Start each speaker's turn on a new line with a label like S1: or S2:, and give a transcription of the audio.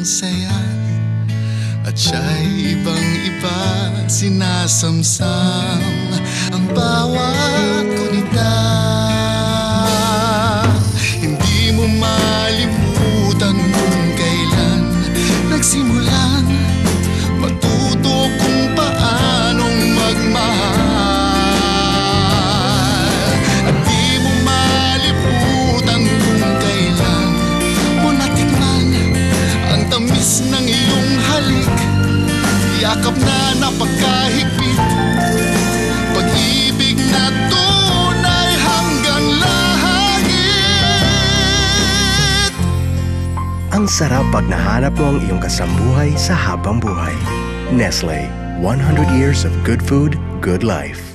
S1: saya at siya'y ibang-iba, sinasamsam ang bawat kunita. Hindi mo malimutan kung kailan nagsimulan matuto kung paanong magmahal. At di mo malimutan kung kailan mo natikman ang tamis ng iyong halik, yakap na napagkahigpit, pag-ibig na tunay hanggang langit.
S2: Ang sarap pag nahanap mo ang iyong kasambuhay sa habang buhay. Nestle, 100 years of good food, good life.